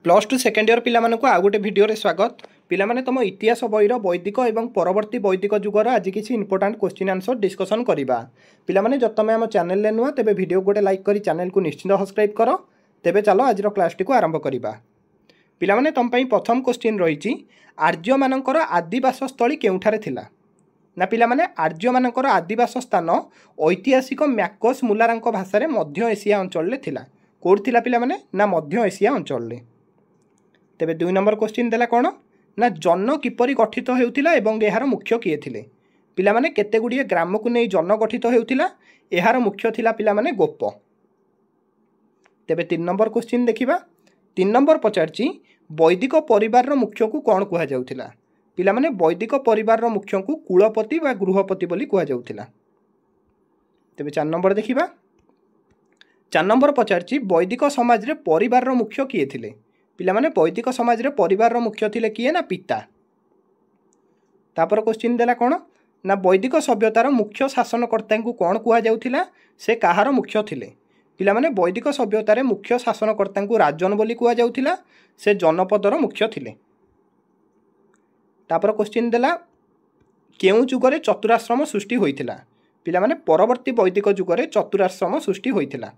Plus two second year पिला मानकु आ गोटे video रे स्वागत। पिला माने तुम इतिहास बहीर वैदिक एवं परवर्ती वैदिक जुगर आज किसी इंपोर्टाट क्वेश्चन आंसर डिस्कसन करवा। पिला माने जब तुम आम चैनल रे नुआ तेबे वीडियो गोटे लाइक करी चैनल को निश्चित सब्सक्राइब कर। तेबे चलो आज क्लास टी को आरंभ करवा। पिला माने तुम पई प्रथम क्वेश्चन रही आर्य मानकर आदिवास स्थली केउठारे थिला ना। पिला माने आर्य मानकर आदिवास स्थान ऐतिहासिक मैकस मुलारांक भाषा रे मध्य एशिया अंचल रे थिला। कोड थिला पिला माने ना मध्य एशिया अंचल रे। तेबे 2 नंबर क्वेश्चन देला कौन ना जन किपरि गठित हेउथिला एवं एहार मुख्य किए थिले। पिला माने केते गुडिये ग्राम को नै जन गठित हेउथिला, एहार मुख्य थिला पिला माने गोप। तेबे 3 नंबर क्वेश्चन देखिबा। 3 नंबर पचारची वैदिक परिवार रो मुख्य को कौन कुहा जाउथिला। पिला माने वैदिक परिवार रो मुख्य को कुलपति बा गृहपति बोली कुहा जाउथिला। तेबे 4 नंबर देखिबा। 4 नंबर पचारची वैदिक समाज रे परिवार रो मुख्य किए थिले। पिला माने वैदिक समाज रे परिवार रो मुख्य थिले किए ना पिता। तापर क्वेश्चन देला कौन ना वैदिक सभ्यतार मुख्य शासनकर्ता को कौन कुहा जाउथिला, से कहार मुख्य थिले। पिला माने वैदिक सभ्यतार मुख्य शासनकर्ता को राजन बोली कुहा जाउथिला, से जनपदर मुख्य थिले। तापर क्वेश्चन देला केउ जुगरे चतुराश्रम सृष्टि होइथिला। पिला माने परवर्ती वैदिक जुगरे चतुराश्रम सृष्टि होइथिला।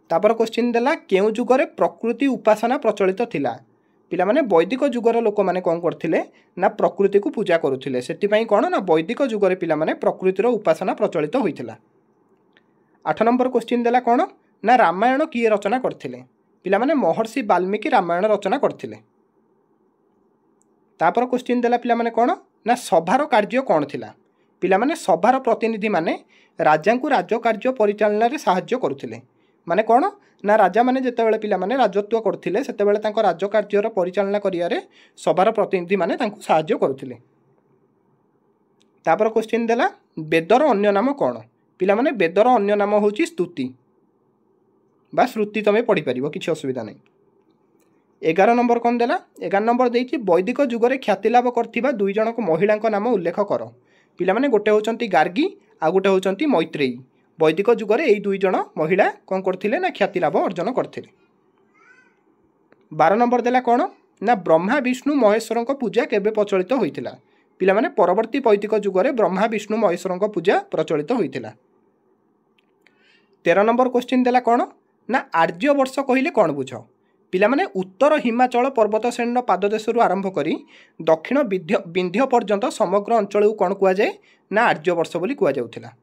तापर क्वेश्चन देला केउ जुगरे प्रकृति उपासना प्रचलित थिला। पिला माने वैदिक जुगर लोक माने कौन करथिले ना प्रकृति को पूजा करुथिले। सेति पई कोन ना वैदिक जुगरे पिला माने प्रकृतिर उपासना प्रचलित होइथिला। 8 नंबर क्वेश्चन देला कौन ना रामायण किए रचना करथिले। पिला माने महर्षि वाल्मीकि रामायण रचना करथिले। तापर क्वेश्चन देला पिला माने कौन ना सभार कार्य कौन थिला। पिला माने सभार प्रतिनिधि माने राजा को राज्य कार्य परिचालना रे सहाय्य करुथिले। माने कौन ना राजा माने जेतेबेले पिला माने राजत्व करथिले सेतेबेले तांको राज्य कार्यर परिचालना करियारे सभार प्रतिनिधि माने तांको सहाय्य करुथिले। तापर क्वेश्चन देला वेदर अन्य नाम कौन। पिला माने वेदर अन्य नाम होची स्तुति बा श्रुति, तमे पढ़ी परिबो किछि असुविधा नै। 11 नंबर कौन देला 11 नंबर देइछि वैदिक जुगरे ख्याति लाभ करथिबा दुई जनक महिलांक नाम उल्लेख कर। पिला माने गोटे होचंती गार्गी आ गोटे होचंती मैत्रेयी। वैदिक जुगरे यही दुई जन महिला कौन करथिले ना ख्याति लाभ अर्जन करथिले। 12 नंबर देला कौन ना ब्रह्मा विष्णु महेश्वर पूजा केबे प्रचलित होइथिला। पिला माने परवर्ती वैदिक जुगरे ब्रह्मा विष्णु महेश्वर पूजा प्रचलित होइथिला। 13 नंबर क्वेश्चन देला कौन ना आर्य वर्ष कहिले कौन बुझ। पिला माने उत्तर हिमाचल पर्वत श्रेणी पाददेशरू आरंभ करी दक्षिण विंध्य पर्यंत समग्र अंचल को कौन कुआ जाए ना आर्य वर्ष बोली कुआ जाउथिला।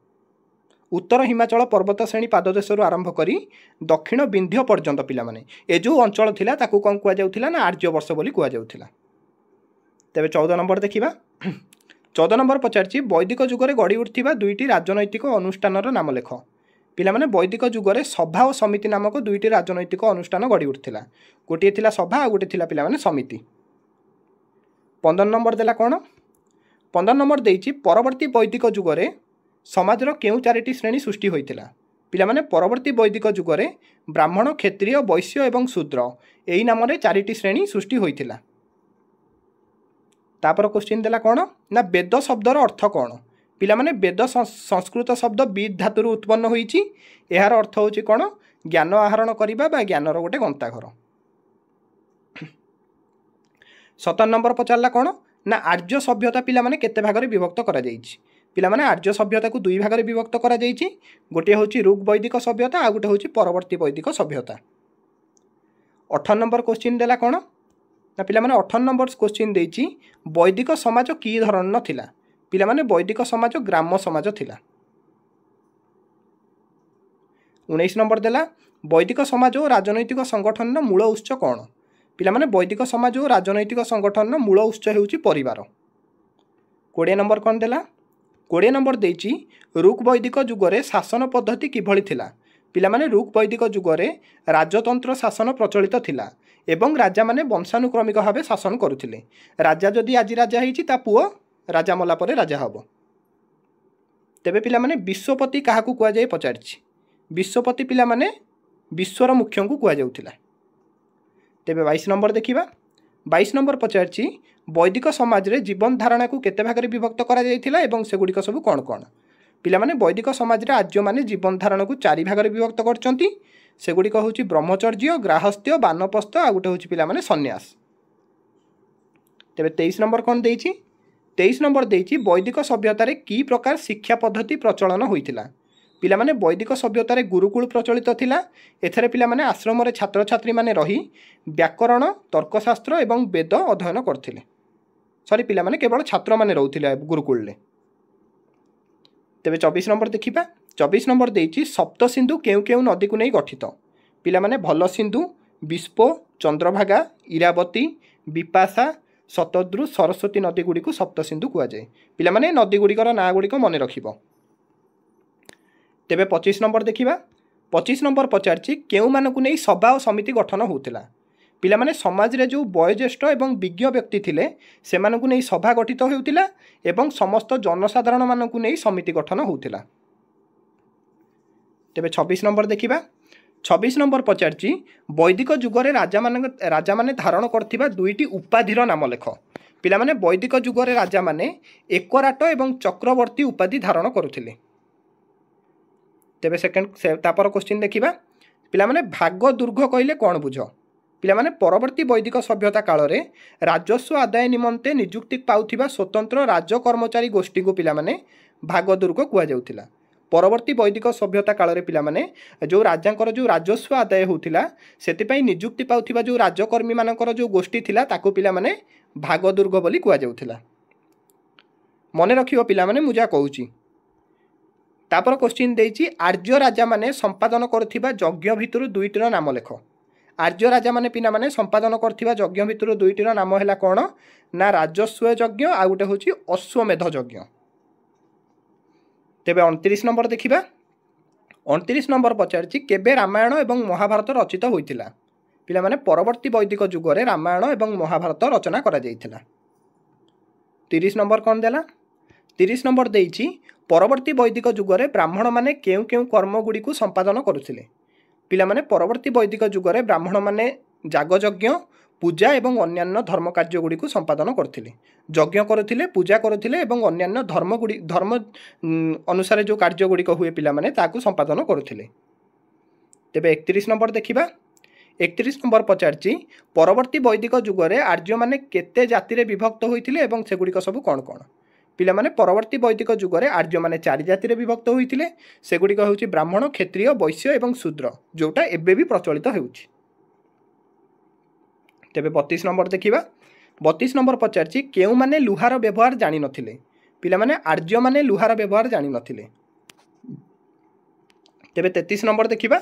उत्तर हिमाचल पर्वत श्रेणी पाददेशरू आरंभ करी दक्षिण विंध्य पर्यंत पिला माने ए जो अंचल थिला ताकू कौन कुआ जाउथिला ना आर्य वर्ष बोली कुआ जाउथिला। तेबे 14 नंबर देखिबा। 14 नंबर पचारची वैदिक जुगरे गड़ी उठिबा दुईटी राजनैतिक अनुष्ठानर नाम लेख। पिला माने वैदिक जुगरे सभा और समिति नामक दुईटी राजनैतिक अनुष्ठान गड़ी उठिला। गोटे थिला सभा और गोटे थिला पिला माने समिति। 15 नंबर देला कौन 15 नंबर देइछि परवर्ती वैदिक जुगरे समाजर केउ चारिटी श्रेणी सृष्टि होइथिला। पिला माने परवर्ती वैदिक जुगरे ब्राह्मण क्षत्रिय वैश्य एवं शूद्र एई नामरे चारिटी श्रेणी सृष्टि होइथिला। तापर क्वेश्चन देला कौन ना वेद शब्दर अर्थ कौन। पिला माने वेद संस्कृत शब्द विद धातुरु उत्पन्न होइछि। एहार अर्थ होछि कौन ज्ञान आहरण करिबा बा ज्ञानर गोटे गंताघर। 17 नंबर पचारला कौन ना आर्य सभ्यता पिला माने केते भागरे विभक्त करा जाइछि। पिला माने आर्य सभ्यता को दुई भागरे विभक्त करा जाइछि। गोटे होछि ऋग वैदिक सभ्यता आ गोटे होछि परवर्ती वैदिक सभ्यता। 18 नंबर क्वेश्चन देला कौन ना पिला माने 18 नंबर क्वेश्चन देइछि वैदिक समाज की धरण थिला। पिला माने वैदिक समाज ग्राम समाज थिला। 19 नंबर देला वैदिक समाज और राजनैतिक संगठन मूल उत्स कौन। पिला माने वैदिक समाज और राजनैतिक संगठन मूल उत्स हेउछि परिवार। 20 नंबर कौन देला 20 नंबर देइछि ऋग वैदिक जुगरे शासन पद्धति किभଳି थिला। पिला माने ऋग वैदिक जुगरे राजतंत्र शासन प्रचलित थिला एवं राजा माने वंशानुक्रमिक भावे शासन करुथिले। राजा जदि आज राजा हेइछि ता पुओ राजा मला परे राजा हबो। तेबे पिला माने विश्वपति काहाकू कुआ जाय पचारछि। विश्वपति पिला माने विश्वर मुख्य को कुआ जाउथिला। तेबे 22 नंबर देखिबा। 22 नंबर पचारछि वैदिक समाज रे जीवन धारणा को केते भागरे विभक्त करा जायथिला एवं सेगुडिक सब कोन कोन। पिला माने वैदिक समाज रे आर्य माने जीवन धारणा को 4 भागरे विभक्त करचंती। सेगुड़िक हूँ ब्रह्मचर्य ग्राहस्थ्य बानप्रस्थ आ गोटे हूँ पिलामाने सन्यास। तेबे 23 नंबर कौन देइछि 23 नंबर देइछि वैदिक सभ्यतार की प्रकार शिक्षा पद्धति प्रचलन होइतिला। पिलामाने वैदिक सभ्यतार गुरुकुल प्रचलित थिला। एथरे पिलामाने आश्रम रे छात्र छात्री माने रही व्याकरण तर्कशास्त्र एवं वेद अध्ययन करथिले। सॉरी पिलामाने केवल छात्र माने रहउथिले गुरुकुल ले। तेबे 24 नंबर देखिबा 24 नंबर देइछि सप्त सिंधु केउ केउ नदी को नै गठित। पिलामाने भल सिंधु विस्पो चंद्रभागा इरावती विपाशा शतद्रु सरस्वती नदी गुड़ी को सप्त सिंधु कुआ जाए। पिलामाने नदी गुड़िकर ना गुड़िक मन रखिबो। तेबे 25 नंबर देखिबा 25 नंबर पचारछि केउ मानकु नै सभा और समिति गठन होउतिला। पिलामाने समाज रे जो वयोज्येष्ठ एवं विज्ञ व्यक्ति थिले सेमानकु नै सभा गठित होउतिला एवं समस्त जनसाधारण मानकु नै समिति गठन होउतिला। तेबे 26 नंबर देखिबा 26 नंबर पचारछि वैदिक जुगरे राजा माने धारण करथिबा दुईटी उपाधिर नाम लेख। पिलामाने वैदिक जुगरे राजा माने एकराट एवं चक्रवर्ती उपाधि धारण करुथिले। तेबे सेकेंड तापर क्वेश्चन देखिबा पिलामाने भाग दुर्ग कहले कोन बुझ। पिलामाने परवर्ती वैदिक सभ्यता काल रे राजस्व आदाय निमंते नियुक्ति पाउथिबा स्वतंत्र राज्य कर्मचारी गोष्ठी को पिलामाने भाग दुर्ग कुआ जाउथिला। परवर्ती वैदिक सभ्यता काल रे पिलामाने जो राजांकर जो राजस्व आदाय होउथिला सेतिपई नियुक्ति पाउथिबा जो राज्यकर्मी मानकर जो गोष्ठी थिला ताको पिलामाने भाग दुर्ग बोली कुआ जाउथिला। मने रखियो पिलामाने मु जा कहूची। तापर क्वेश्चन देइछि आर्य राजा माने संपादन करथिबा यज्ञ भितरु दुईटीर नाम लेख। आर्य राजा माने पिलामाने संपादन करथिबा यज्ञ भितरु दुईटीर नाम हैला कोन ना राजस्व यज्ञ आ गुटे होछि अश्वमेध यज्ञ। तेबे 29 नंबर देखिबा 29 नंबर पचारछि केबे रामायण एवं महाभारत रचित होइतिला। पिलामाने परवर्ती वैदिक जुगरे रामायण एवं महाभारत रचना करा जाइतिला। 30 नंबर कोन देला 30 नंबर देइछि परवर्ती वैदिक जुगरे ब्राह्मण माने केउ केउ कर्म गुडी को संपादन करुथिले। पिलामाने परवर्ती वैदिक जुगरे ब्राह्मण माने जागयज्ञ पूजा एवं अन्यान्य धर्म कार्य गुडी को संपादन करथिले। यज्ञ करुथिले पूजा करुथिले एवं अन्यान्य धर्म अनुसार जो कार्य गुडी हुए पिलामाने ताकू संपादन करुथिले। तेबे 31 नंबर देखिबा 31 नंबर पचारछि परवर्ती वैदिक जुगरे आर्य माने केते जाति रे विभक्त होइथिले एवं सेगुडी सब कोन कोन। पिलामाने परवर्ती वैदिक जुगरे आर्य माने 4 जाति रे विभक्त होइथिले। सेगुडी होउछि ब्राह्मण क्षत्रिय वैश्य एवं शूद्र जोटा एबे भी प्रचलित हेउछि। तेबे 32 नंबर देखिबा 32 नंबर पचारछि केउ माने लुहार व्यवहार जानि नथिले। पिलामाने आर्य माने लुहार व्यवहार जानि नथिले। तेबे 33 नंबर देखिबा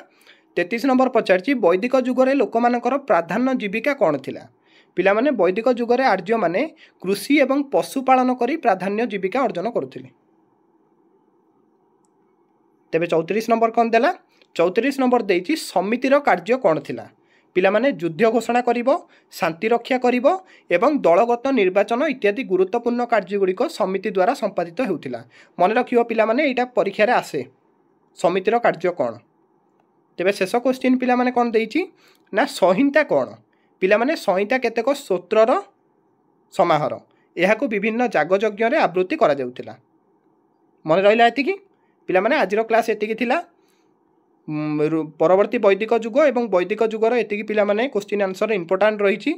33 नंबर पचारछि वैदिक जुगरे लोकमानकर प्राधान्य जीविका कोन थिला। पिलामाने वैदिक जुगरे आर्य माने कृषि एवं पशुपालन करी प्राधान्य जीविका अर्जन करुथिले। तेबे 34 नंबर कोन देला 34 नंबर देइछि समितिर कार्य कोन थिला। पिलामाने युद्ध घोषणा करिवो शांति रक्षा करिवो एवं दलगत निर्वाचन इत्यादि गुरुत्वपूर्ण कार्य गुड़िक समिति द्वारा संपादित हेउथिला। मन रखियो पिलामाने एटा परीक्षा रे आसे समितिर कार्य कोन। तेबे शेष क्वेश्चन पिलामाने कोन देइछि ना संहिता कोन। पिलामाने संहिता केतेक स्तोत्रर समाहार एहाको विभिन्न जागयज्ञ रे आवृत्ति करा जाउथिला। मन रहिला एतिकी पिलामाने आजिर क्लास एतिकी थिला। परवर्ती वैदिक जुग एवं वैदिक जुगर एतिकी पिलामाने क्वेश्चन आंसर इंपोर्टेंट रही।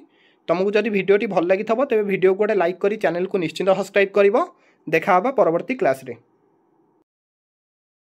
तुमको जदि वीडियोटी भल लगी तेबे वीडियो को गोटे लाइक करी चैनल को निश्चित सब्सक्राइब करिवो। देखा होबा परवर्ती क्लास रे।